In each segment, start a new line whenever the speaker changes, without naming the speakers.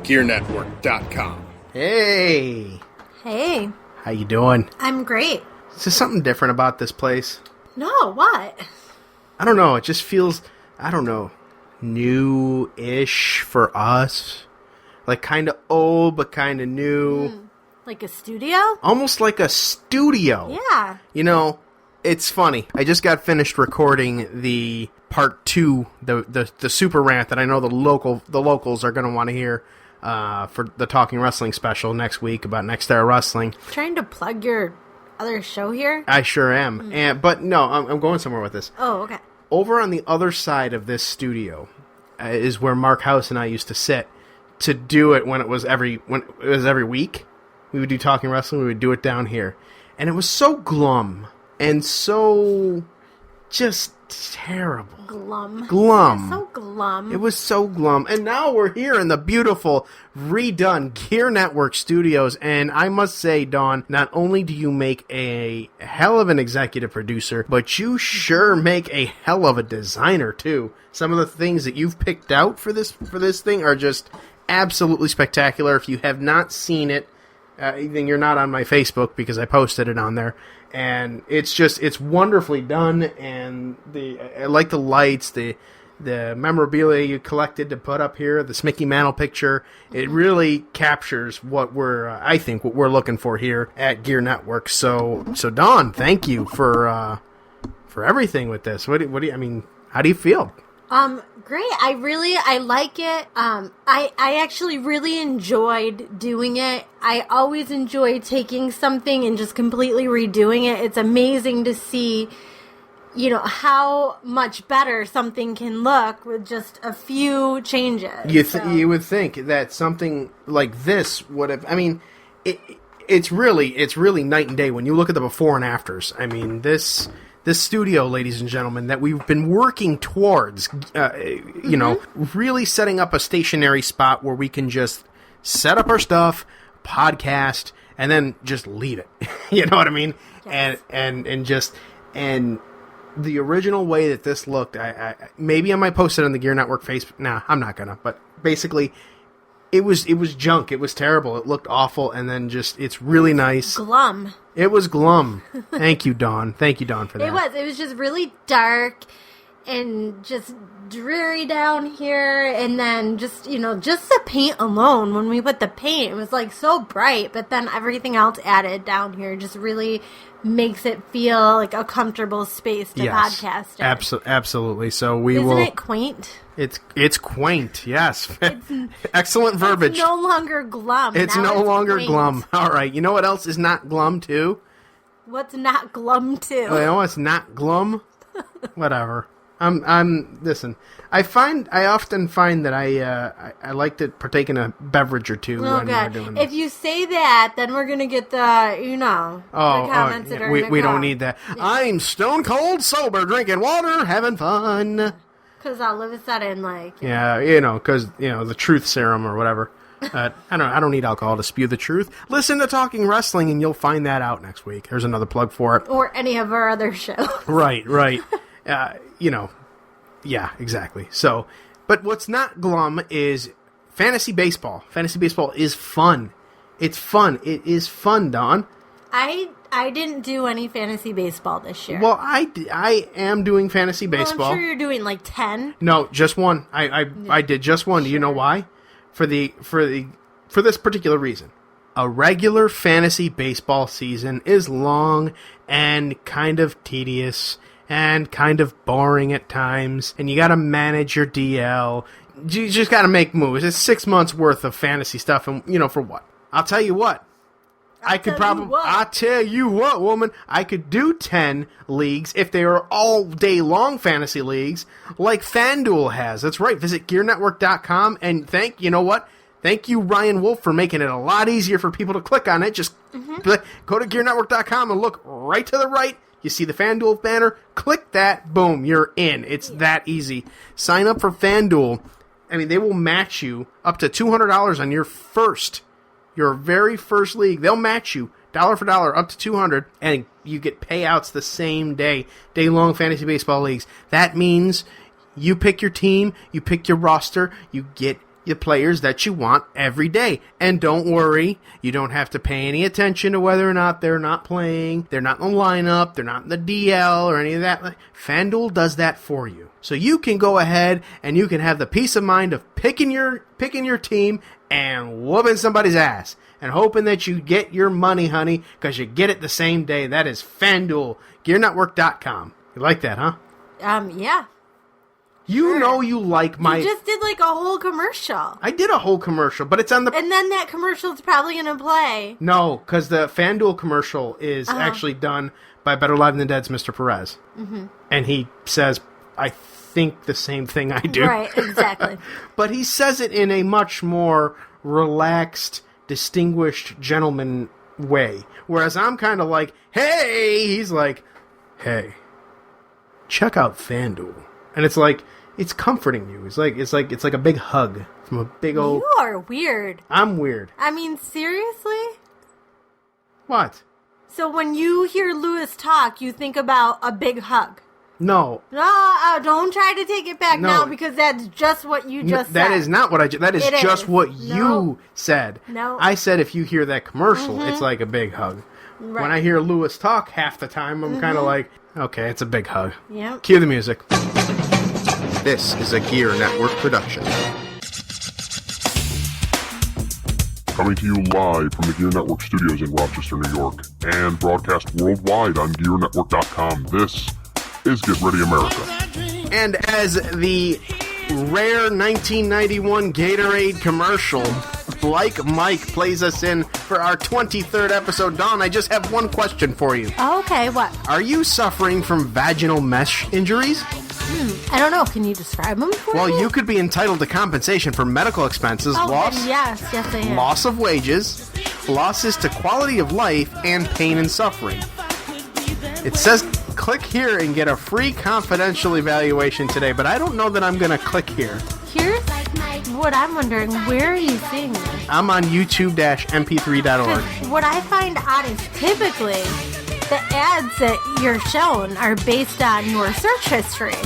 GERE
Hey.
Hey.
How you doing?
I'm great.
Is there something different about this place?
No, what?
I don't know. It just feels, new-ish for us. Like kind of old, but kind of new.
Like a studio?
Almost like a studio.
Yeah.
You know, it's funny. I just got finished recording the part 2, the super rant that I know the locals are going to want to hear for the Talking Wrestling special next week about Next Era Wrestling.
Trying to plug your other show here?
I sure am. But no, I'm going somewhere with this.
Oh, okay.
Over on the other side of this studio is where Mark House and I used to sit to do it when it was every week. We would do Talking Wrestling. We would do it down here, and it was so glum and so just terrible.
Glum.
Glum.
So glum.
It was so glum. And now we're here in the beautiful, redone GERE Network Studios. And I must say, Dawn, not only do you make a hell of an executive producer, but you sure make a hell of a designer, too. Some of the things that you've picked out for this thing are just absolutely spectacular. If you have not seen it, then you're not on my Facebook because I posted it on there. And it's wonderfully done, and I like the lights, the memorabilia you collected to put up here, the Mickey Mantle picture. It really captures what I think what we're looking for here at GERE Network. So Dawn, thank you for everything with this. What do you, I mean, how do you feel?
Great. I like it. I actually really enjoyed doing it. I always enjoy taking something and just completely redoing it. It's amazing to see, how much better something can look with just a few changes.
You would think that something like this would have, it's really night and day when you look at the before and afters. I mean, this studio, ladies and gentlemen, that we've been working towards, really setting up a stationary spot where we can just set up our stuff, podcast, and then just leave it. You know what I mean? Yes. And the original way that this looked, I maybe I might post it on the GERE Network Facebook. Nah, I'm not gonna. But basically, it was junk. It was terrible. It looked awful, and then it's really nice.
Glum.
It was glum. Thank you, Dawn. Thank you, Dawn, for that.
It was just really dark and just dreary down here, and then just the paint alone. When we put the paint, it was like so bright, but then everything else added down here just really makes it feel like a comfortable space to podcast in.
Absolutely. So
Isn't it quaint?
It's quaint, yes. Excellent verbiage.
It's no longer glum.
It's no longer quaint. Glum. All right. You know what else is not glum, too?
What's not glum, too?
You know what's not glum? Whatever. Listen, I often find that I like to partake in a beverage or two when we're doing this.
If you say that, then we're going to get the comments that are
we don't need that. Yeah. I'm stone cold sober, drinking water, having fun.
Because all of a sudden,
because the truth serum or whatever. I don't need alcohol to spew the truth. Listen to Talking Wrestling, and you'll find that out next week. Here's another plug for it.
Or any of our other shows.
Right. Yeah, exactly. So, but what's not glum is fantasy baseball. Fantasy baseball is fun. It's fun. It is fun, Dawn.
I didn't do any fantasy baseball this year.
Well, I am doing fantasy baseball.
I'm sure you're doing like 10.
No, just one. I did just one. Do you know why? For this particular reason. A regular fantasy baseball season is long and kind of tedious and kind of boring at times, and you gotta manage your DL. You just gotta make moves. It's 6 months worth of fantasy stuff, and for what? I'll tell you what. I'll tell you what, woman. I could do 10 leagues if they were all day long fantasy leagues like FanDuel has. That's right. Visit GereNetwork.com and thank you, Ryan Wolf, for making it a lot easier for people to click on it. Just go to GereNetwork.com and look right to the right. You see the FanDuel banner. Click that. Boom. You're in. It's that easy. Sign up for FanDuel. They will match you up to $200 on your very first league. They'll match you dollar for dollar up to $200, and you get payouts the same day. Day-long fantasy baseball leagues. That means you pick your team, you pick your roster, you get the players that you want every day. And don't worry, you don't have to pay any attention to whether or not they're not playing, they're not in the lineup, they're not in the DL or any of that. FanDuel does that for you. So you can go ahead and you can have the peace of mind of picking your team and whooping somebody's ass and hoping that you get your money, honey, because you get it the same day. That is FanDuel, GearNetwork.com. You like that, huh?
Yeah.
You know you like my...
You just did like a whole commercial.
I did a whole commercial, but it's on the...
And then that commercial's probably going to play.
No, because the FanDuel commercial is actually done by Better Live Than Dead's Mr. Perez. Mm-hmm. And he says, I think the same thing I do.
Right, exactly.
But he says it in a much more relaxed, distinguished gentleman way. Whereas I'm kind of like, hey! He's like, hey, check out FanDuel. And it's like... It's comforting you. It's like a big hug from a big old...
You are weird.
I'm weird.
I mean, seriously?
What?
So when you hear Lewis talk, you think about a big hug?
No.
No, don't try to take it back now because that's just what you just said.
That is not what I just... That is just what you said.
No.
I said if you hear that commercial, it's like a big hug. Right. When I hear Lewis talk half the time, I'm kind of like, okay, it's a big hug.
Yep.
Cue the music. This is a GERE Network production.
Coming to you live from the GERE Network Studios in Rochester, New York, and broadcast worldwide on GereNetwork.com. This is Get Ready America.
And as the rare 1991 Gatorade commercial, like Mike plays us in for our 23rd episode, Dawn, I just have one question for you.
Okay, what?
Are you suffering from vaginal mesh injuries?
I don't know. Can you describe them for me?
Well, you could be entitled to compensation for medical expenses,
yes, I am.
Loss of wages, losses to quality of life, and pain and suffering. It says click here and get a free confidential evaluation today, but I don't know that I'm going to click here.
Here's what I'm wondering. Where are you seeing this?
I'm on youtube-mp3.org.
What I find odd is typically the ads that you're shown are based on your search history.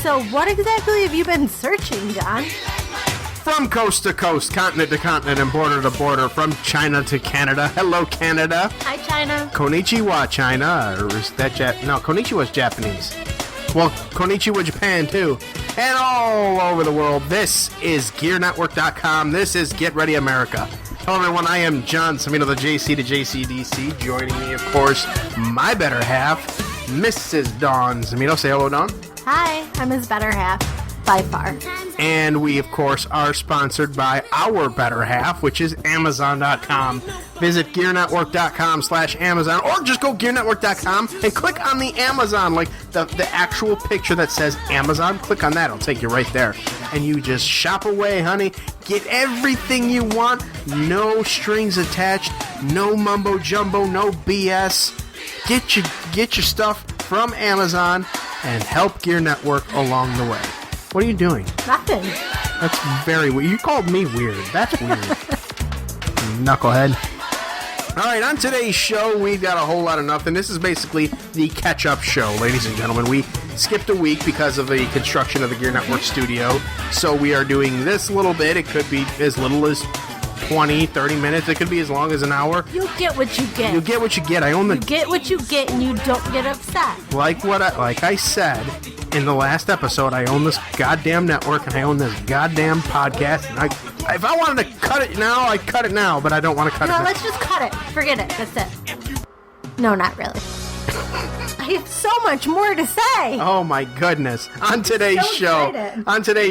So what exactly have you been searching, John?
From coast to coast, continent to continent, and border to border, from China to Canada. Hello, Canada.
Hi, China.
Konnichiwa, China. Or is that No, Konnichiwa's Japanese. Well, Konnichiwa, Japan, too. And all over the world, this is GearNetwork.com. This is Get Ready America. Hello, everyone. I am John Samino, the JC to JCDC. Joining me, of course, my better half, Mrs. Dawn Samino. Say hello, Dawn.
Hi, I'm his better half, by far.
And we, of course, are sponsored by our better half, which is Amazon.com. Visit GearNetwork.com/Amazon, or just go GearNetwork.com and click on the Amazon, like the actual picture that says Amazon. Click on that. It'll take you right there. And you just shop away, honey. Get everything you want. No strings attached. No mumbo-jumbo. No BS. Get your stuff from Amazon and help GERE Network along the way. What are you doing?
Nothing.
That's very weird. You called me weird. That's weird. Knucklehead. All right, on today's show, we've got a whole lot of nothing. This is basically the catch-up show, ladies and gentlemen. We skipped a week because of the construction of the GERE Network Studio, so we are doing this little bit. It could be as little as 20, 30 minutes. It could be as long as an hour.
You get what you get.
You get what you get.
You get what you get, and you don't get upset.
Like I said in the last episode, I own this goddamn network, and I own this goddamn podcast, and if I wanted to cut it now, I'd cut it now, but I don't want to cut it now.
No, let's just cut it. Forget it. That's it. No, not really. I have so much more to say.
Oh my goodness! On today's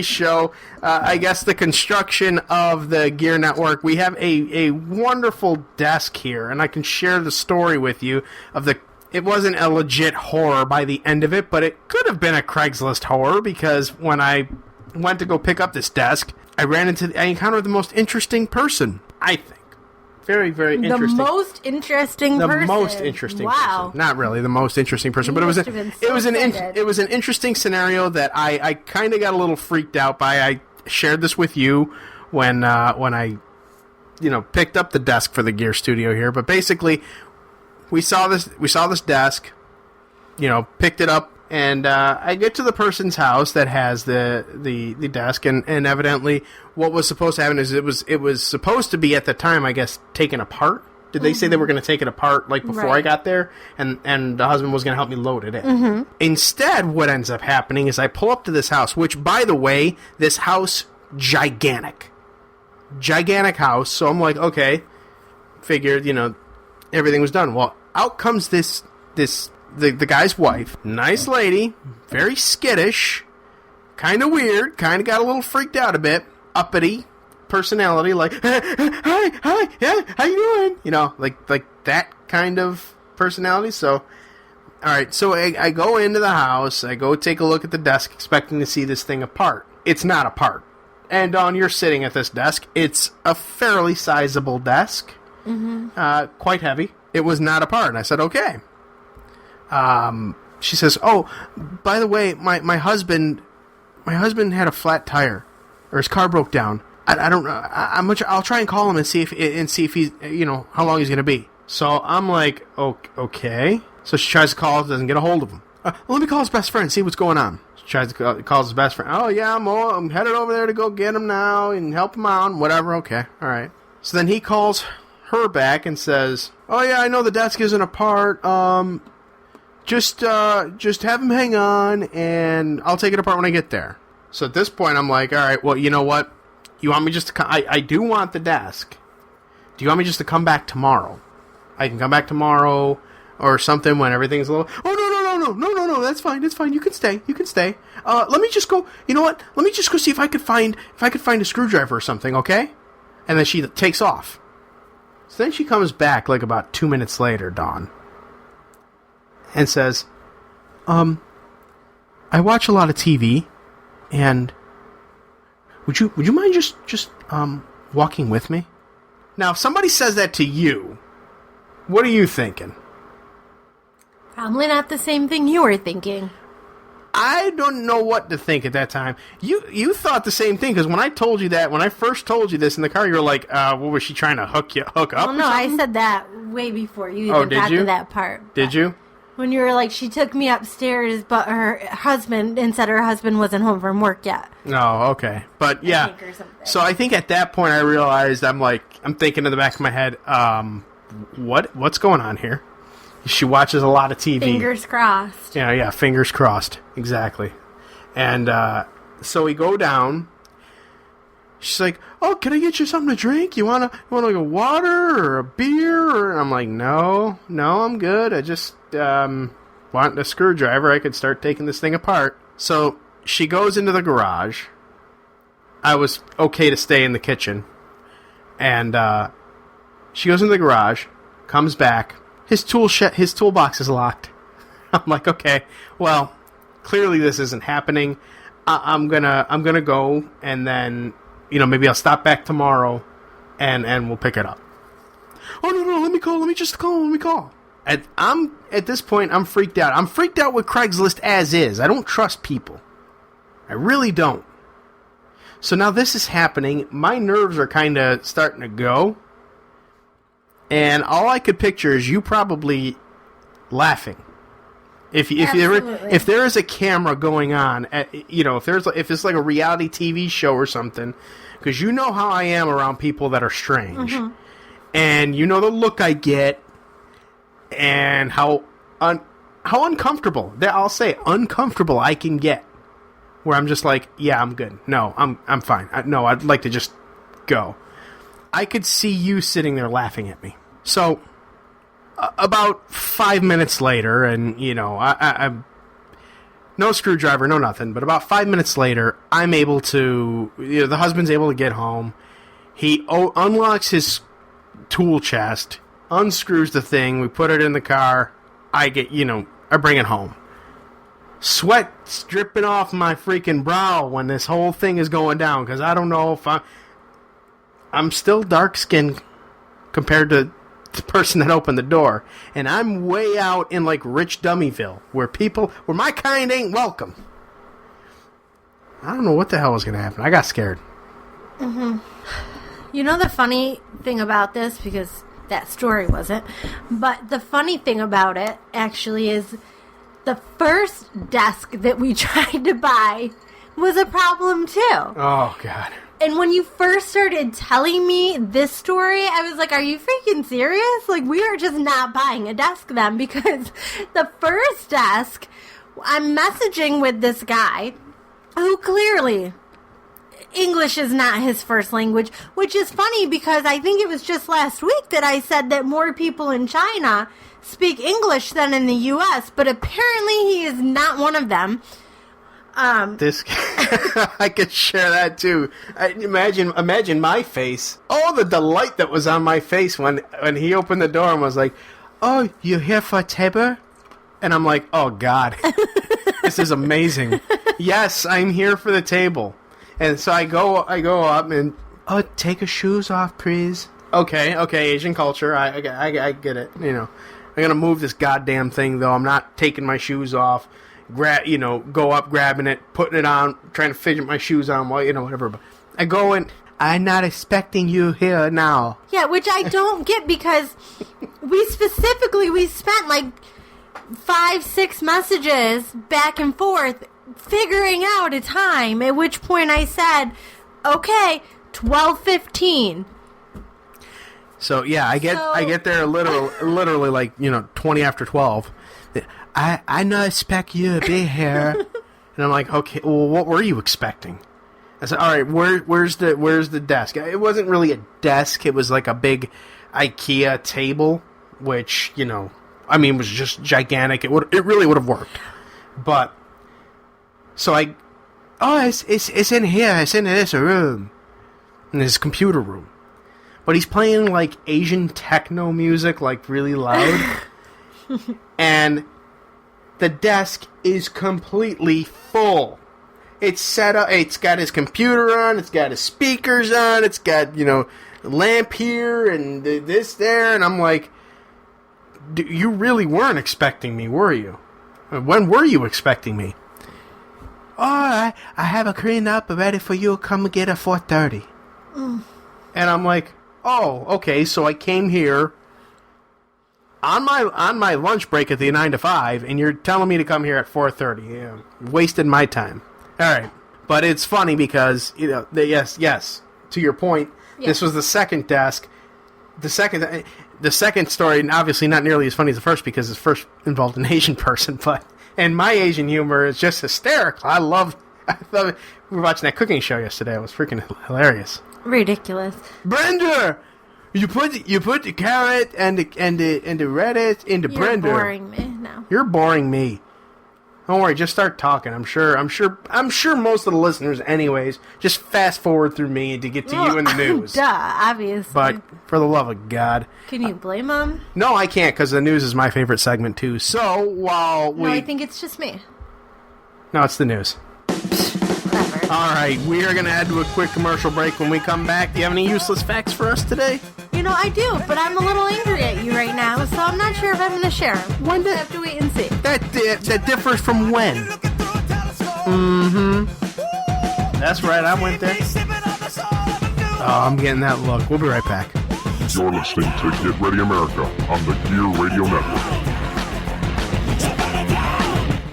show, I guess the construction of the GERE Network. We have a wonderful desk here, and I can share the story with you of the. It wasn't a legit horror by the end of it, but it could have been a Craigslist horror because when I went to go pick up this desk, I encountered the most interesting person. I think. Very, very interesting.
The most interesting person.
The most interesting person. Not really the most interesting person, but it was an interesting scenario that I kind of got a little freaked out by. I shared this with you when I picked up the desk for the GERE Studio here. But basically, we saw this desk, picked it up And I get to the person's house that has the desk, and evidently what was supposed to happen is it was supposed to be at the time, I guess, taken apart. Did they say they were going to take it apart like before I got there, and the husband was going to help me load it in? Instead, what ends up happening is I pull up to this house, which, by the way, this house, gigantic house. So I'm like, okay, figured, everything was done. Well, out comes the guy's wife, nice lady, very skittish, kind of weird, kind of got a little freaked out a bit, uppity personality, like, hi, yeah, how you doing? Like that kind of personality. So, all right, so I go into the house, I go take a look at the desk, expecting to see this thing apart. It's not apart. And Dawn, you're sitting at this desk. It's a fairly sizable desk, quite heavy. It was not apart. And I said, okay. She says, "Oh, by the way, my husband had a flat tire, or his car broke down. I don't know. I'll try and call him and see if he's how long he's gonna be." So I'm like, okay. So she tries to call, doesn't get a hold of him. Let me call his best friend, see what's going on. She tries to call his best friend. Oh yeah, I'm headed over there to go get him now and help him out and whatever. Okay, all right. So then he calls her back and says, "Oh yeah, I know the desk isn't apart. Just have him hang on, and I'll take it apart when I get there." So at this point, I'm like, all right, well, you know what? You want me just to come? I do want the desk. Do you want me just to come back tomorrow? I can come back tomorrow or something when everything's a little... Oh, no, that's fine. You can stay. Let me just go... You know what? Let me just go see if I could find a screwdriver or something, okay? And then she takes off. So then she comes back like about 2 minutes later, Dawn, and says, I watch a lot of TV, and would you mind just walking with me? Now, if somebody says that to you, what are you thinking?
Probably not the same thing you were thinking.
I don't know what to think at that time. You thought the same thing, because when I first told you this in the car, you were like, what was she trying to hook up?
Well, no, I said that way before you even got to that part.
Did you?
When you were like, she took me upstairs, but her husband wasn't home from work yet.
Oh, okay. But yeah. So I think at that point I realized, I'm thinking in the back of my head, what's going on here? She watches a lot of TV.
Fingers crossed.
Yeah, fingers crossed. Exactly. And so we go down. She's like, "Oh, can I get you something to drink? You want like a water or a beer?" And I'm like, no, I'm good. I just want a screwdriver. I could start taking this thing apart. So she goes into the garage. I was okay to stay in the kitchen. And she goes into the garage, comes back. His toolbox is locked. I'm like, okay, well, clearly this isn't happening. I'm gonna go, and then maybe I'll stop back tomorrow, and we'll pick it up. Oh no, let me call. At this point, I'm freaked out. I'm freaked out with Craigslist as is. I don't trust people. I really don't. So now this is happening. My nerves are kind of starting to go. And all I could picture is you probably laughing. If there is a camera going on, if it's like a reality TV show or something, because you know how I am around people that are strange, and you know the look I get, and how uncomfortable, I'll say uncomfortable I can get, where I'm just like, yeah, I'm good. No, I'm fine. No, I'd like to just go. I could see you sitting there laughing at me. So, about 5 minutes later, and, I'm no screwdriver, no nothing, but about 5 minutes later, I'm able to, the husband's able to get home. He unlocks his tool chest, unscrews the thing, we put it in the car, I bring it home. Sweat's dripping off my freaking brow when this whole thing is going down, because I don't know if I'm still dark-skinned compared to the person that opened the door, and I'm way out in like rich Dummyville, where my kind ain't welcome. I don't know what the hell was going to happen. I got scared.
The funny thing about this, because that story wasn't, but the funny thing about it actually is the first desk that we tried to buy was a problem too.
Oh, God.
And when you first started telling me this story, I was like, are you freaking serious? Like, we are just not buying a desk then, because the first desk, I'm messaging with this guy who clearly English is not his first language, which is funny because I think it was just last week that I said that more people in China speak English than in the U.S., but apparently he is not one of them.
This I could share that too. Imagine my face. Oh, the delight that was on my face when he opened the door and was like, "Oh, you here for a table?" And I'm like, "Oh God, this is amazing." Yes, I'm here for the table. And so I go up and take your shoes off, please. Okay, Asian culture. I get it. You know, I'm gonna move this goddamn thing though. I'm not taking my shoes off. Go up, grabbing it, putting it on, trying to fidget my shoes on while, whatever. But I go in, I'm not expecting you here now.
Yeah, which I don't get because we spent like 5-6 messages back and forth figuring out a time, at which point I said, okay, 12:15.
So, yeah, I get there literally like, 20 after 12. I not expect you to be here. And I'm like, okay, well, what were you expecting? I said, all right, where's the desk? It wasn't really a desk. It was like a big IKEA table, which, was just gigantic. It really would have worked. But, so it's in here. It's in this room. In this computer room. But he's playing, like, Asian techno music, like, really loud. And the desk is completely full. It's set up, it's got his computer on, it's got his speakers on, it's got, lamp here and this there, and I'm like, you really weren't expecting me, were you? When were you expecting me? Oh, I have a clean up ready for you, come and get at 4:30. And I'm like, oh, okay, so I came here on my lunch break at the 9 to 5, and you're telling me to come here at 4:30. Yeah, wasted my time. All right, but it's funny because yes. To your point, This was the second desk. The second story, obviously not nearly as funny as the first because the first involved an Asian person, and my Asian humor is just hysterical. I thought we were watching that cooking show yesterday. It was freaking hilarious.
Ridiculous.
Brenda. You put the carrot and the lettuce in the blender.
You're boring me now.
You're boring me. Don't worry, just start talking. I'm sure most of the listeners, anyways, just fast forward through me to get to you in the news.
Duh, obviously.
But for the love of God,
can you blame them?
No, I can't because the news is my favorite segment too. So while
I think it's just me.
No, it's the news.
Whatever.
All right, we are going to head to a quick commercial break. When we come back, do you have any useless facts for us today?
I do, but I'm a little angry at you right now, so I'm not sure if I'm going to share them.
When
I have to wait and see.
That differs from when. Mm-hmm. That's right, I went there. Oh, I'm getting that look. We'll be right back.
You're listening to Get Ready America on the GERE Radio Network.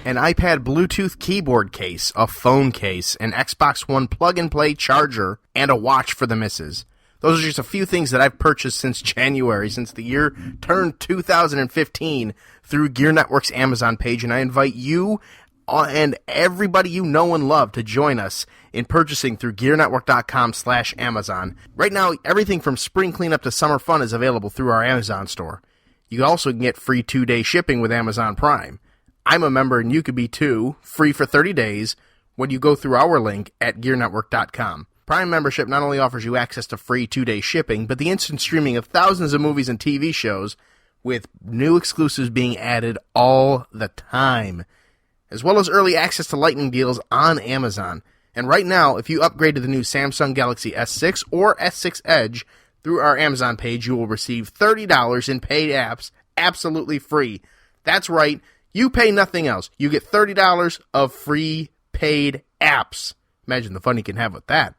An iPad Bluetooth keyboard case, a phone case, an Xbox One plug-and-play charger, and a watch for the missus. Those are just a few things that I've purchased since January, since the year turned 2015, through GERE Network's Amazon page, and I invite you and everybody you know and love to join us in purchasing through GearNetwork.com/Amazon. Right now, everything from spring cleanup to summer fun is available through our Amazon store. You also can get free 2-day shipping with Amazon Prime. I'm a member and you could be too, free for 30 days when you go through our link at GearNetwork.com. Prime membership not only offers you access to free 2-day shipping, but the instant streaming of thousands of movies and TV shows with new exclusives being added all the time, as well as early access to lightning deals on Amazon. And right now, if you upgrade to the new Samsung Galaxy S6 or S6 Edge through our Amazon page, you will receive $30 in paid apps absolutely free. That's right, you pay nothing else. You get $30 of free paid apps. Imagine the fun you can have with that.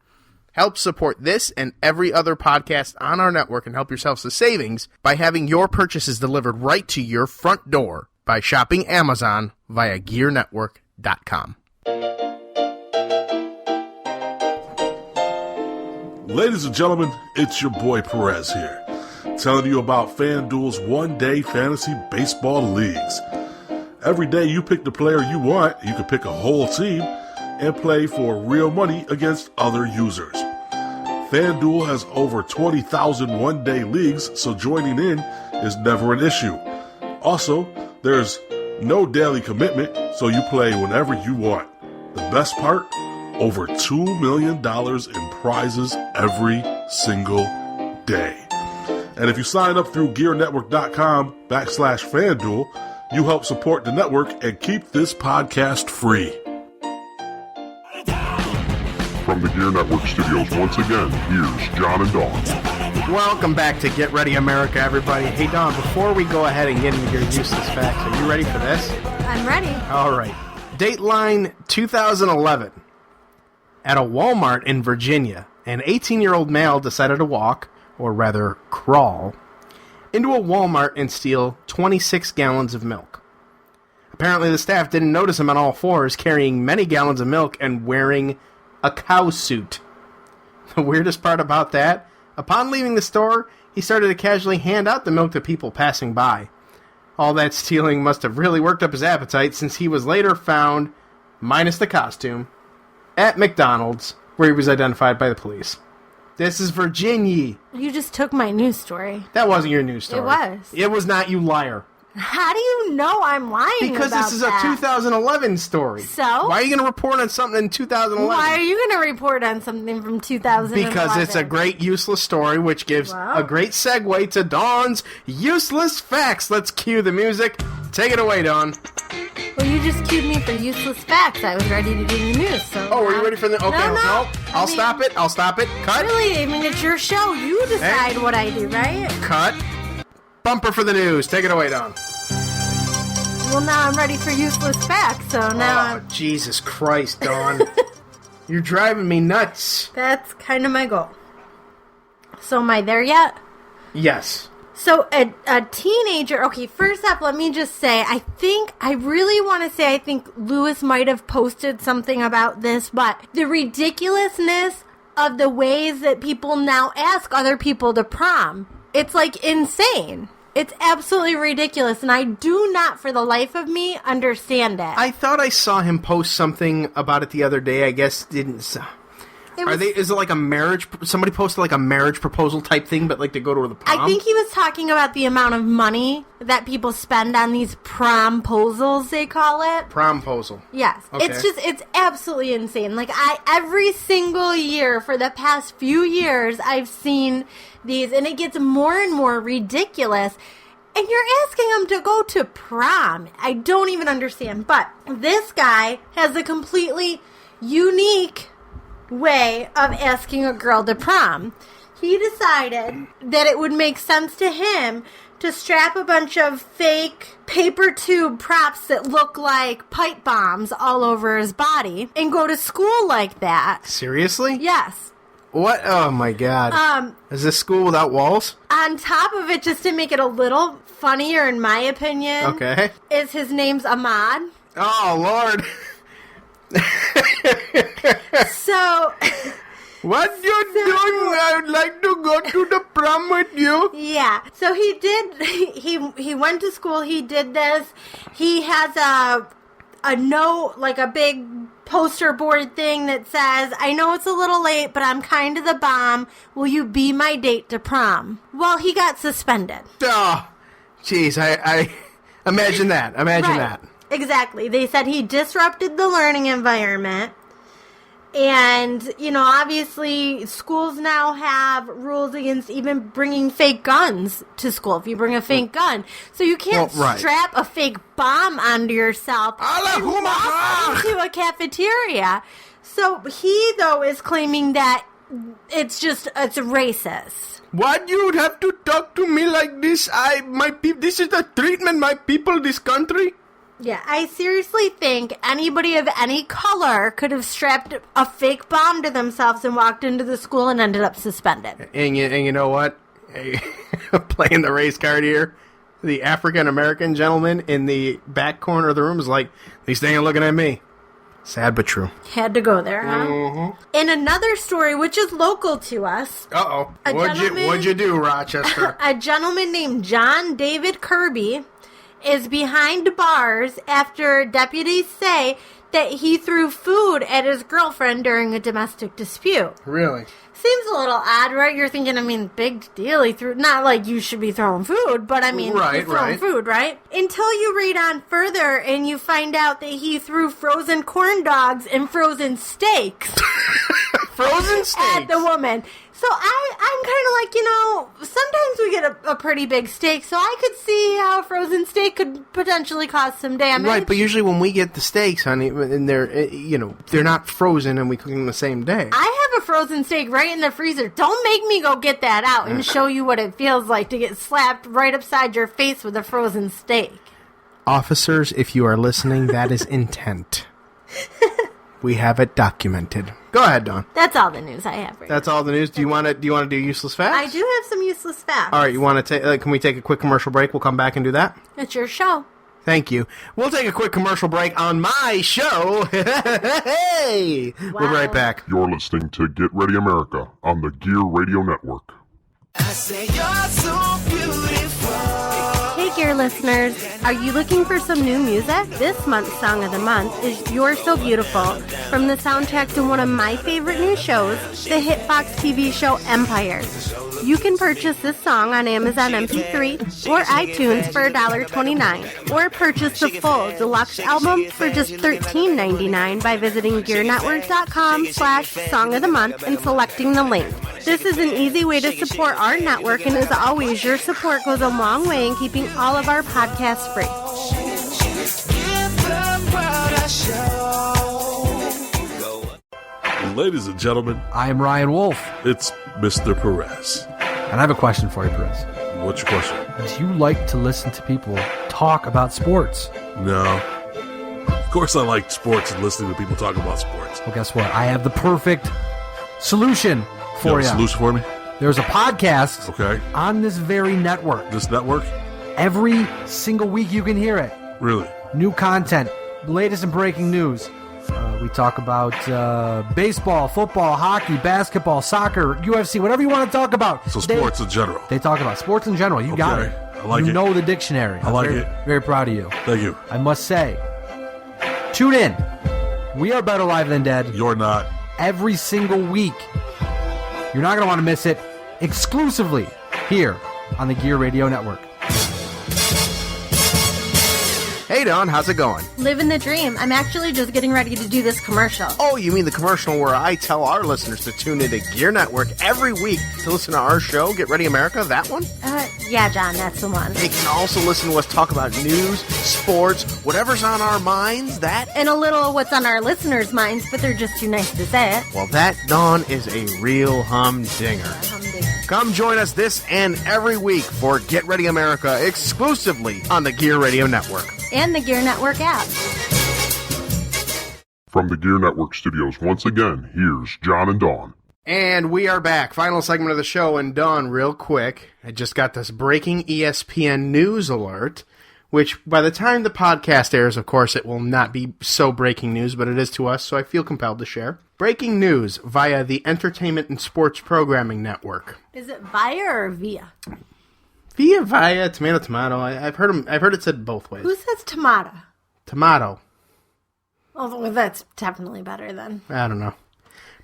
Help support this and every other podcast on our network and help yourselves to savings by having your purchases delivered right to your front door by shopping Amazon via GearNetwork.com.
Ladies and gentlemen, it's your boy Perez here, telling you about FanDuel's one-day fantasy baseball leagues. Every day you pick the player you want, you can pick a whole team, and play for real money against other users. FanDuel has over 20,000 one-day leagues, so joining in is never an issue. Also, there's no daily commitment, so you play whenever you want. The best part? Over $2 million in prizes every single day. And if you sign up through GearNetwork.com/FanDuel, you help support the network and keep this podcast free.
From the GERE Network Studios, once again, here's John and Dawn.
Welcome back to Get Ready America, everybody. Hey, Dawn, before we go ahead and get into your useless facts, are you ready for this?
I'm ready.
All right. Dateline 2011. At a Walmart in Virginia, an 18-year-old male decided to walk, or rather crawl, into a Walmart and steal 26 gallons of milk. Apparently the staff didn't notice him on all fours, carrying many gallons of milk and wearing a cow suit. The weirdest part about that, upon leaving the store, he started to casually hand out the milk to people passing by. All that stealing must have really worked up his appetite, since he was later found, minus the costume, at McDonald's, where he was identified by the police. This is Virginia.
You just took my news story.
That wasn't your news story.
It was.
It was not, you liar.
How do you know I'm lying
Because
about
this is
that?
a 2011 story.
So?
Why are you going to report on something in 2011?
Why are you going to report on something from 2011?
Because it's a great useless story, which gives a great segue to Dawn's useless facts. Let's cue the music. Take it away, Dawn.
Well, you just cued me for useless facts. I was ready to do the news. So
Oh, were you ready for the... Okay,
No.
I'll stop it. Cut.
Really, I mean, it's your show. You decide what I do, right?
Cut. Bumper for the news. Take it away, Dawn.
Well, now I'm ready for useless facts, so now
Oh, Jesus Christ, Dawn. You're driving me nuts.
that's kind of my goal. So am I there yet?
Yes.
So a teenager, okay, first off, let me just say, I think Lewis might have posted something about this, but the ridiculousness of the ways that people now ask other people to prom, it's like insane. It's absolutely ridiculous, and I do not, for the life of me, understand it.
I thought I saw him post something about it the other day. I guess didn't... Is it like a marriage... Somebody posted like a marriage proposal type thing, but like to go to the prom?
I think he was talking about the amount of money that people spend on these promposals, they call it.
Promposal.
Yes.
Okay.
It's absolutely insane. Like, every single year for the past few years, I've seen these, and it gets more and more ridiculous. And you're asking them to go to prom. I don't even understand. But this guy has a completely unique way of asking a girl to prom. He decided that it would make sense to him to strap a bunch of fake paper tube props that look like pipe bombs all over his body and go to school like that.
Seriously?
Yes.
What? Oh my God. Is this school without walls?
On top of it, just to make it a little funnier, in my opinion,
Okay.
is his name's Ahmad.
Oh, Lord.
So...
What you doing? I would like to go to the prom with you.
Yeah. So he did. He went to school. He did this. He has a note, like a big poster board thing that says, "I know it's a little late, but I'm kind of the bomb. Will you be my date to prom?" Well, he got suspended.
Oh, jeez. I imagine that. Imagine
Right.
that.
Exactly. They said he disrupted the learning environment. And, you know, obviously schools now have rules against even bringing fake guns to school if you bring a fake gun. So you can't strap a fake bomb onto yourself and walk into a cafeteria. So he, though, is claiming that it's racist.
Why do you have to talk to me like this? This is the treatment my people, this country.
Yeah, I seriously think anybody of any color could have strapped a fake bomb to themselves and walked into the school and ended up suspended.
And you know what? Playing the race card here. the African-American gentleman in the back corner of the room is like, at least they ain't looking at me. Sad but true.
Had to go there, huh?
Mm-hmm.
In another story, which is local to us.
Uh-oh. What'd you do, Rochester?
A gentleman named John David Kirby is behind bars after deputies say that he threw food at his girlfriend during a domestic dispute.
Really?
Seems a little odd, right? You're thinking, big deal. He threw, not like you should be throwing food, but he's throwing food, right? Until you read on further and you find out that he threw frozen corn dogs and frozen steaks.
Frozen steaks?
At the woman. So I'm kind of like, sometimes we get a pretty big steak, so I could see how a frozen steak could potentially cause some damage.
Right, but usually when we get the steaks, honey, and they're not frozen and we cook them the same day.
I have a frozen steak right in the freezer. Don't make me go get that out and show you what it feels like to get slapped right upside your face with a frozen steak.
Officers, if you are listening, that is intent. We have it documented. Go ahead, Dawn.
That's all the news I have.
That's all the news. Do you want to do useless facts?
I do have some useless facts.
All right, you want to take? Can we take a quick commercial break? We'll come back and do that.
It's your show.
Thank you. We'll take a quick commercial break on my show. Hey,
wow.
We'll be right back.
You're listening to Get Ready America on the GERE Radio Network.
I say you're so beautiful.
Hey, GERE listeners. Are you looking for some new music? This month's Song of the Month is You're So Beautiful, from the soundtrack to one of my favorite new shows, the hit Fox TV show Empire. You can purchase this song on Amazon MP3 or iTunes for $1.29, or purchase the full deluxe album for just $13.99 by visiting GearNetwork.com/Song of the Month and selecting the link. This is an easy way to support our network, and as always, your support goes a long way in keeping all of our podcasts free.
Ladies and gentlemen,
I am Ryan Wolf.
it's Mr. Perez.
And I have a question for you, Perez.
What's your question?
Do you like to listen to people talk about sports?
No. Of course I like sports and listening to people talk about sports.
Well, guess what? I have the perfect solution for
You
you.
have a solution for me?
There's a podcast
Okay.
on this very network.
This network?
Every single week you can hear it.
Really?
New content, latest and breaking news. We talk about baseball, football, hockey, basketball, soccer, UFC, whatever you want to talk about.
So sports in general.
They talk about sports in general. You got
Okay.
it.
I like
you
it.
know the dictionary.
I like
very,
it.
Very proud of you.
Thank you.
I must say, tune in. We are better live than dead
You're not.
every single week. You're not going to want to miss it exclusively here on the GERE Radio Network.
Hey, Dawn, how's it going?
Living the dream. I'm actually just getting ready to do this commercial.
Oh, you mean the commercial where I tell our listeners to tune into GERE Network every week to listen to our show, Get Ready America? That one?
Yeah, John, that's the one.
They can also listen to us talk about news, sports, whatever's on our minds. That,
And a little of what's on our listeners' minds, but they're just too nice to say it.
well, that, Dawn, is a real humdinger. Come join us this and every week for Get Ready America exclusively on the GERE Radio Network.
And the GERE Network app.
From the GERE Network Studios, once again, here's John and Dawn.
And we are back. Final segment of the show. And Dawn, real quick, I just got this breaking ESPN news alert, which by the time the podcast airs, of course, it will not be so breaking news, but it is to us, so I feel compelled to share. Breaking news via the Entertainment and Sports Programming Network.
Is it via or via?
Via, tomato. I've heard it said both ways.
Who says tomato?
Tomato.
Oh, well, that's definitely better then.
I don't know.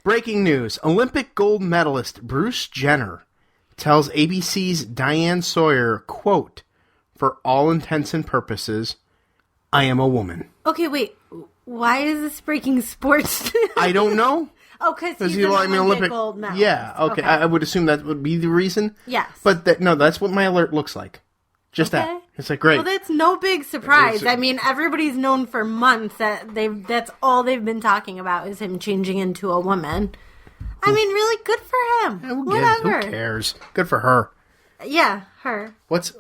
Breaking news. Olympic gold medalist Bruce Jenner tells ABC's Diane Sawyer, quote, "For all intents and purposes, I am a woman."
Okay, wait. Why is this breaking sports?
I don't know.
Oh, because he's
he
an
like
Olympic gold medalist.
Yeah, okay. I would assume that would be the reason.
Yes.
But that's what my alert looks like. Just
Okay.
that. It's like, great.
Well, that's no big surprise.
It's-
I mean, everybody's known for months that that's all they've been talking about is him changing into a woman. I mean, really good for him.
Who
Whatever.
cares? Good for her.
Yeah, her.
What's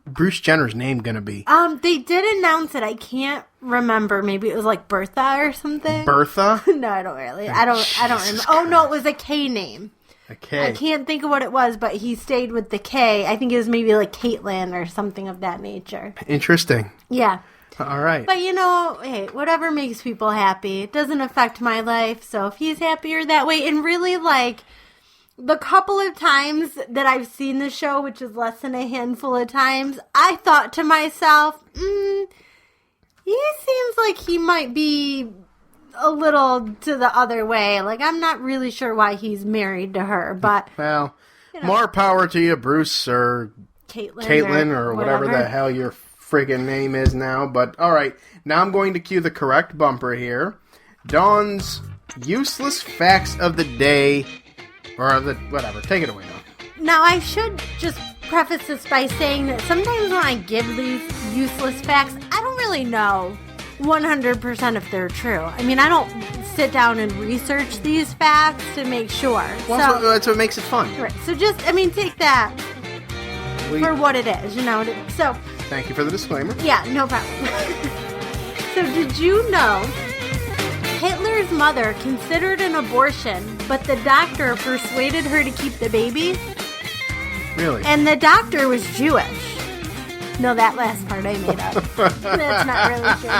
Bruce Jenner's name gonna be?
They did announce it. I can't remember. Maybe it was like Bertha or something.
Bertha?
No, I don't really. I don't remember. Oh no, it was a K name.
A K.
I can't think of what it was, but he stayed with the K. I think it was maybe like Caitlin or something of that nature.
Interesting.
Yeah.
All right.
But hey, whatever makes people happy. It doesn't affect my life, so if he's happier that way, and really, like, the couple of times that I've seen the show, which is less than a handful of times, I thought to myself, he seems like he might be a little to the other way. Like, I'm not really sure why he's married to her, but...
Well, more power to you, Bruce, or Caitlin, or whatever the hell your friggin' name is now. But, all right, now I'm going to cue the correct bumper here. Dawn's useless facts of the day, or the whatever. Take it away, Dawn.
Now, I should just preface this by saying that sometimes when I give these useless facts, I don't really know 100% if they're true. I mean, I don't sit down and research these facts to make sure.
Well, that's what makes it fun.
Right. So just, take that for what it is, So,
thank you for the disclaimer.
yeah, no problem. So did you know Hitler's mother considered an abortion, but the doctor persuaded her to keep the baby?
Really?
And the doctor was Jewish. No, that last part I made up. That's not really true.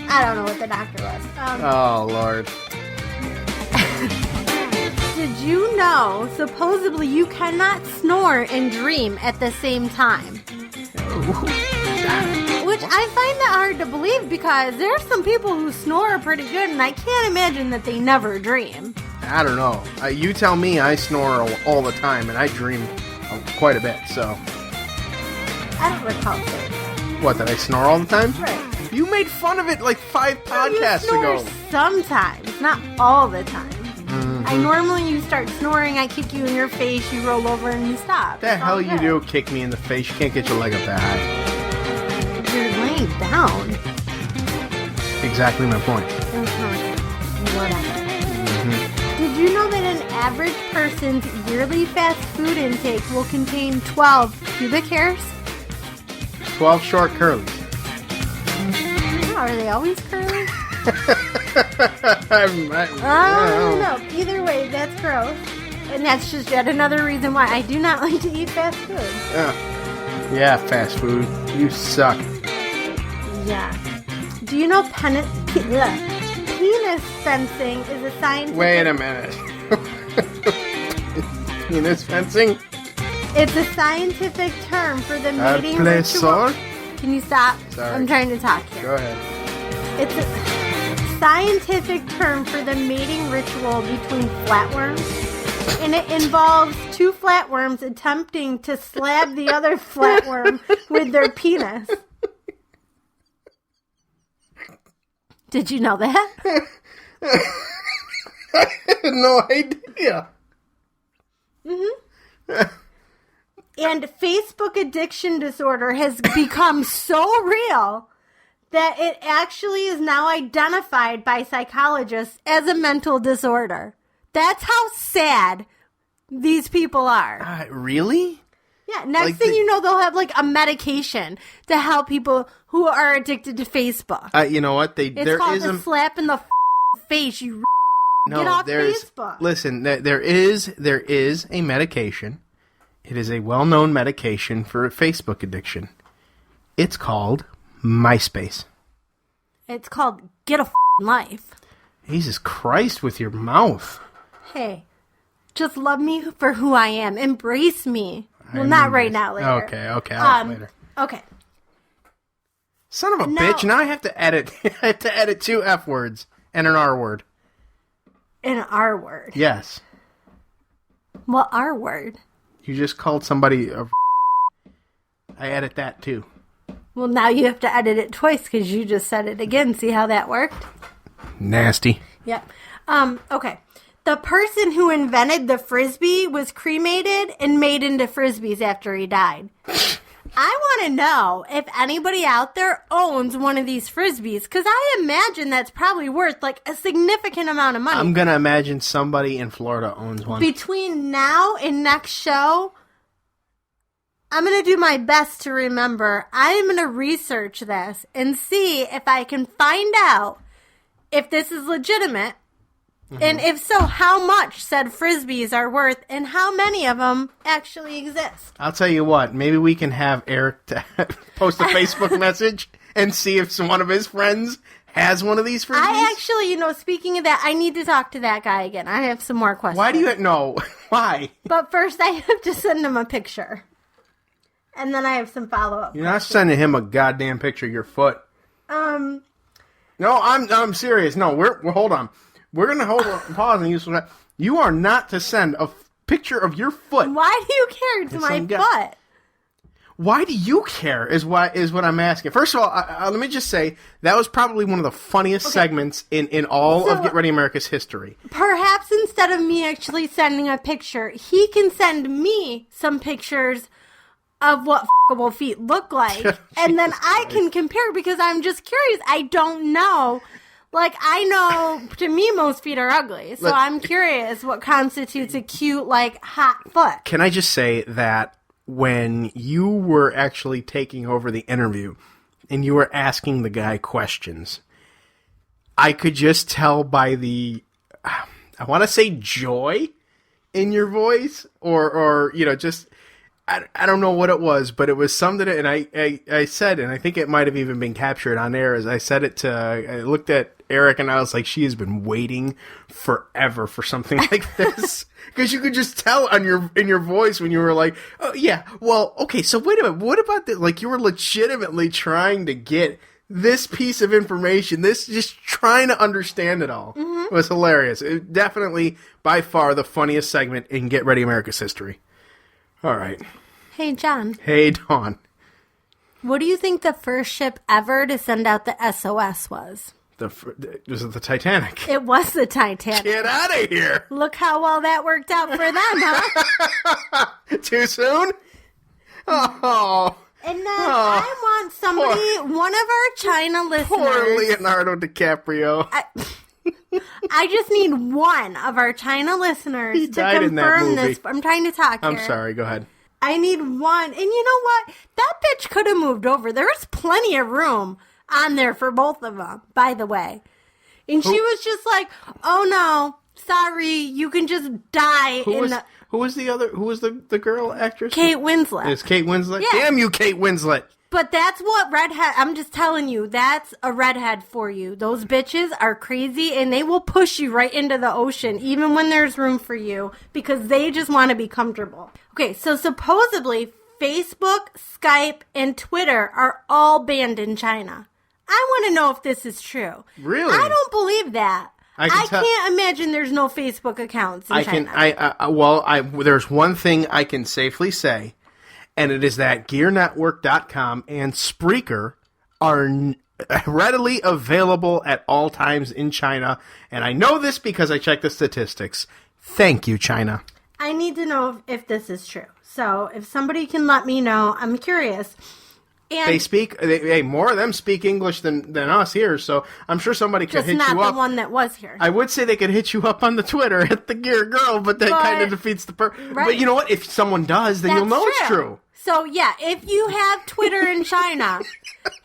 I don't know what the doctor was.
Oh, Lord.
Did you know, supposedly you cannot snore and dream at the same time? Which I find that hard to believe because there are some people who snore pretty good, and I can't imagine that they never dream.
I don't know. You tell me. I snore all the time, and I dream quite a bit, so...
I don't recall saying that.
What, that I snore all the time?
Right.
You made fun of it like 5 podcasts
you snore
ago.
Sometimes, not all the time. I normally, you start snoring, I kick you in your face, you roll over, and you stop.
The hell you do kick me in the face? You can't get your leg up that high.
You're laying down.
Exactly my point.
Whatever. Did you know that an average person's yearly fast food intake will contain 12 pubic hairs?
12 short curlies.
Oh, are they always curly?
I don't
know. Either way, that's gross. And that's just yet another reason why I do not like to eat fast food.
Yeah, fast food. You suck.
Yeah. Do you know penis fencing is a scientific...
Wait a minute. Penis fencing?
It's a scientific term for the mating ritual. Can you stop?
Sorry.
I'm trying to talk here.
Go ahead.
It's a scientific term for the mating ritual between flatworms. And it involves 2 flatworms attempting to slab the other flatworm with their penis. Did you know that?
I had no idea.
And Facebook addiction disorder has become so real that it actually is now identified by psychologists as a mental disorder. That's how sad these people are.
Really?
Yeah, next thing you know, they'll have like a medication to help people who are addicted to Facebook.
You know what?
It's called a slap in the face. You get off Facebook.
Listen, there is a medication. It is a well-known medication for Facebook addiction. It's called MySpace.
It's called Get a Life.
Jesus Christ with your mouth.
Hey, just love me for who I am. Embrace me. Well, not right now, later.
Okay, I'll later.
Okay.
Son of a bitch, now I have to edit. I have to edit 2 F words and an R word.
An R word?
Yes.
What R word?
You just called somebody a I edit that too.
Well, now you have to edit it twice because you just said it again. See how that worked?
Nasty.
Yep. Okay. The person who invented the frisbee was cremated and made into frisbees after he died. I want to know if anybody out there owns one of these frisbees, because I imagine that's probably worth like a significant amount of money.
I'm going to imagine somebody in Florida owns one.
Between now and next show, I'm going to do my best to remember. I'm going to research this and see if I can find out if this is legitimate. And if so, how much said frisbees are worth, and how many of them actually exist?
I'll tell you what. Maybe we can have Eric to post a Facebook message and see if one of his friends has one of these frisbees.
I actually, speaking of that, I need to talk to that guy again. I have some more questions.
Why do you know? Why?
But first, I have to send him a picture. And then I have some follow-up
You're not sending him a goddamn picture of your foot. No, I'm serious. No, we're hold on. We're gonna pause and use that. You are not to send a picture of your foot.
Why do you care? It's my foot.
Why do you care? Is what I'm asking. First of all, let me just say that was probably one of the funniest segments in all of Get Ready America's history.
Perhaps instead of me actually sending a picture, he can send me some pictures of what f***able feet look like, and then I can compare because I'm just curious. I don't know. Like, I know, to me, most feet are ugly, so I'm curious what constitutes a cute, hot foot.
Can I just say that when you were actually taking over the interview and you were asking the guy questions, I could just tell by the, I want to say joy in your voice, or just, I don't know what it was, but it was something, and I said, and I think it might have even been captured on air, as I said it I looked at Eric and I was like, she has been waiting forever for something like this. Because you could just tell in your voice when you were like, oh yeah, well, okay, so wait a minute, what about this? Like, you were legitimately trying to get this piece of information, just trying to understand it all. Mm-hmm. It was hilarious. It definitely, by far, the funniest segment in Get Ready America's history. All right.
Hey, John.
Hey, Dawn.
What do you think the first ship ever to send out the SOS was?
Was it the Titanic?
It was the Titanic.
Get out of here.
Look how well that worked out for them, huh?
Too soon? Oh.
And then I want somebody, one of our China listeners.
Poor Leonardo DiCaprio.
I just need one of our China listeners to confirm this. I'm trying to talk here.
I'm sorry, go ahead.
I need one. And you know what? That bitch could have moved over. There was plenty of room on there for both of them, by the way. And she was just like, oh no, sorry, you can just die. Who
was the girl actress?
Kate Winslet.
It's Kate Winslet?
Yeah.
Damn you, Kate Winslet.
But that's what redhead, I'm just telling you, that's a redhead for you. Those bitches are crazy and they will push you right into the ocean, even when there's room for you, because they just want to be comfortable. Okay, so supposedly Facebook, Skype, and Twitter are all banned in China. I want to know if this is true.
Really?
I don't believe that. I can't imagine there's no Facebook accounts in China.
There's one thing I can safely say, and it is that GearNetwork.com and Spreaker are readily available at all times in China. And I know this because I checked the statistics. Thank you, China.
I need to know if this is true. So if somebody can let me know, I'm curious. And
more of them speak English than us here, so I'm sure somebody could hit you up.
Just not the one that was here.
I would say they could hit you up on the Twitter at the Gear Girl, but that kind of defeats the purpose. Right. But you know what? If someone does, then you'll know it's true.
So yeah, if you have Twitter in China,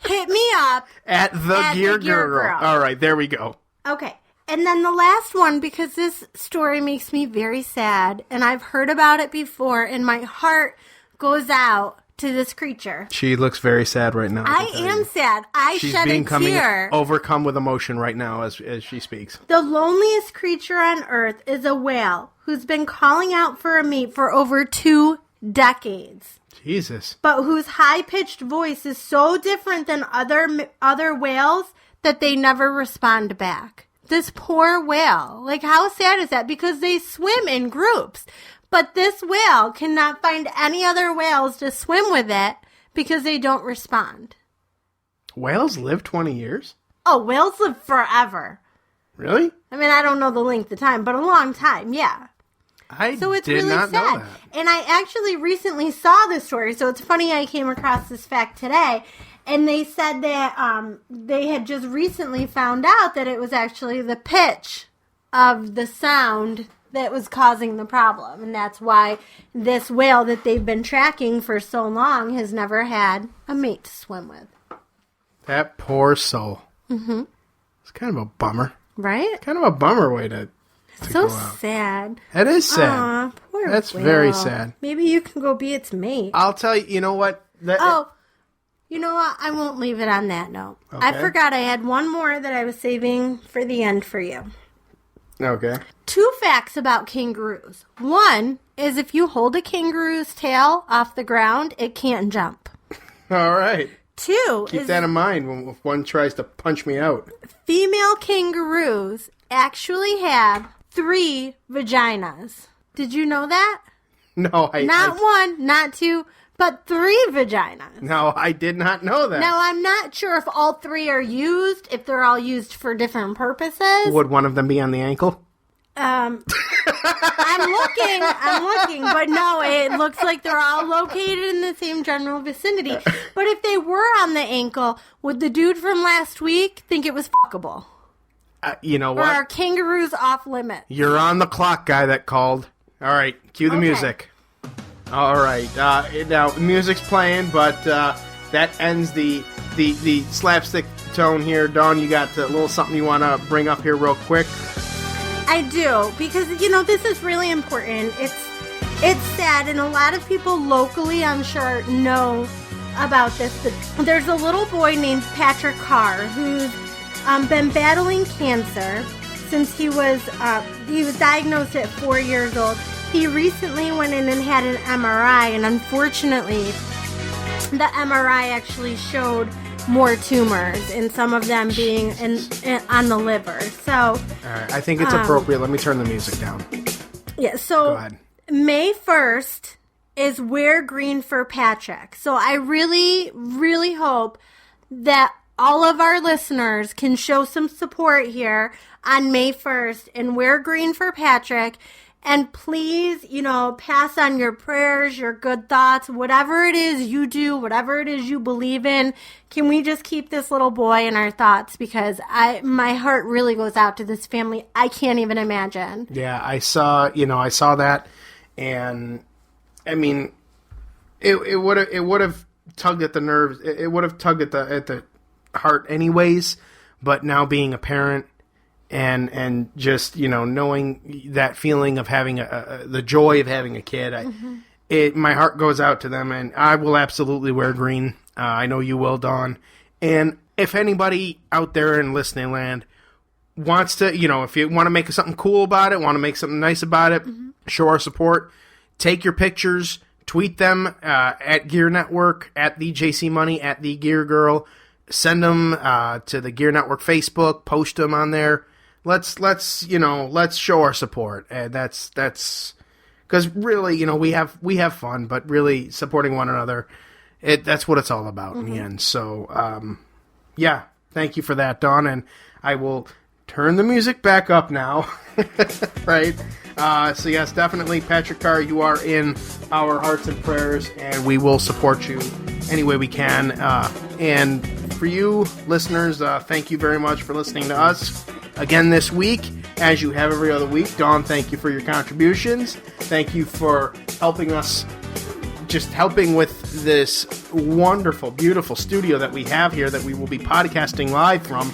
hit me up
at the Gear Girl. All right, there we go.
Okay. And then the last one, because this story makes me very sad, and I've heard about it before, and my heart goes out to this creature.
She looks very sad right now.
I am sad. She's shed a tear.
Overcome with emotion right now as she speaks.
The loneliest creature on Earth is a whale who's been calling out for a mate for over 2 decades.
Jesus.
But whose high-pitched voice is so different than other whales that they never respond back. This poor whale. Like, how sad is that? Because they swim in groups. But this whale cannot find any other whales to swim with it because they don't respond.
Whales live 20 years?
Oh, whales live forever.
Really?
I mean, I don't know the length of time, but a long time, yeah.
So it's did really not sad. Know that.
And I actually recently saw this story, so it's funny I came across this fact today. And they said that they had just recently found out that it was actually the pitch of the sound that was causing the problem. And that's why this whale that they've been tracking for so long has never had a mate to swim with.
That poor soul. Mm-hmm. It's kind of a bummer.
Right?
Kind of a bummer way to
So sad.
That is sad.
Aw, poor
That's
Will.
very sad.
Maybe you can go be its mate.
I'll tell you, you know what?
You know what? I won't leave it on that note. I
Okay.
forgot I had one more that I was saving for the end for you.
Okay.
2 facts about kangaroos. One is if you hold a kangaroo's tail off the ground, it can't jump.
All right.
2
Keep
is
that in mind if one tries to punch me out.
female kangaroos actually have 3 vaginas. Did you know that?
No,
Not 1, not 2, but 3 vaginas.
No, I did not know that.
Now, I'm not sure if all 3 are used, if they're all used for different purposes.
Would one of them be on the ankle?
I'm looking, but no, it looks like they're all located in the same general vicinity. But if they were on the ankle, would the dude from last week think it was fuckable?
You know
Or
what?
are kangaroos off limits?
You're on the clock, guy that called. All right, cue the
Okay.
music. All right, now the music's playing, but that ends the slapstick tone here. Dawn, you got a little something you want to bring up here real quick?
I do, because, this is really important. It's sad, and a lot of people locally, I'm sure, know about this. But there's a little boy named Patrick Carr who's been battling cancer since he was diagnosed at 4 years old. He recently went in and had an MRI, and unfortunately, the MRI actually showed more tumors, and some of them being on the liver. So,
All right, I think it's appropriate. Let me turn the music down.
yeah. So
Go ahead.
May 1st is Wear Green for Patrick. So I really, really hope that all of our listeners can show some support here on May 1st and wear green for Patrick. And please, pass on your prayers, your good thoughts, whatever it is you do, whatever it is you believe in. Can we just keep this little boy in our thoughts? Because my heart really goes out to this family. I can't even imagine.
Yeah, I saw that, and I mean, it would have tugged at the nerves. It would have tugged at the heart, anyways. But now being a parent. And just, knowing that feeling of having the joy of having a kid, my heart goes out to them, and I will absolutely wear green. I know you will, Dawn. And if anybody out there in listening land wants to, if you want to make something cool about it, want to make something nice about it, show our support, take your pictures, tweet them at GERE Network, at the JC Money, at the GERE Girl, send them to the GERE Network Facebook, post them on there. Let's show our support, and that's because really, we have fun, but really supporting one another, that's what it's all about in the end. So, yeah, thank you for that, Dawn, and I will turn the music back up now, right? So yes, definitely, Patrick Carr, you are in our hearts and prayers, and we will support you any way we can. And for you listeners, thank you very much for listening to us again this week, as you have every other week. Dawn, thank you for your contributions. Thank you for helping us, just helping with this wonderful, beautiful studio that we have here that we will be podcasting live from.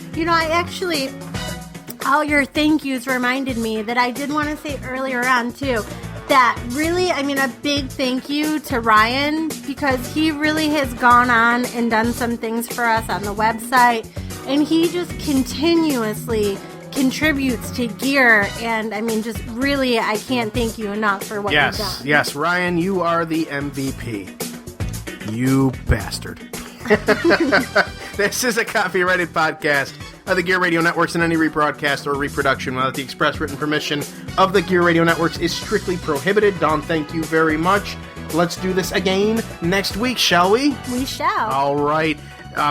All your thank yous reminded me that I did want to say earlier on, too, that really, a big thank you to Ryan, because he really has gone on and done some things for us on the website, and he just continuously contributes to GERE, and just really, I can't thank you enough for what you've done.
Yes, Ryan, you are the MVP. You bastard. This is a copyrighted podcast of the GERE Radio Networks, and any rebroadcast or reproduction without the express written permission of the GERE Radio Networks is strictly prohibited. Dawn, thank you very much. Let's do this again next week, shall we?
We shall.
All right.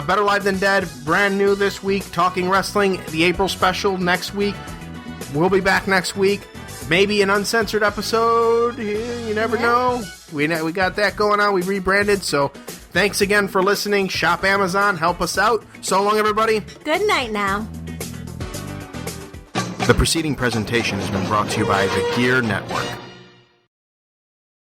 Better Live Than Dead, brand new this week. Talking Wrestling, the April special next week. We'll be back next week. Maybe an uncensored episode. You never know. We got that going on. We rebranded. So thanks again for listening. Shop Amazon. Help us out. So long, everybody.
Good night now.
The preceding presentation has been brought to you by the GERE Network.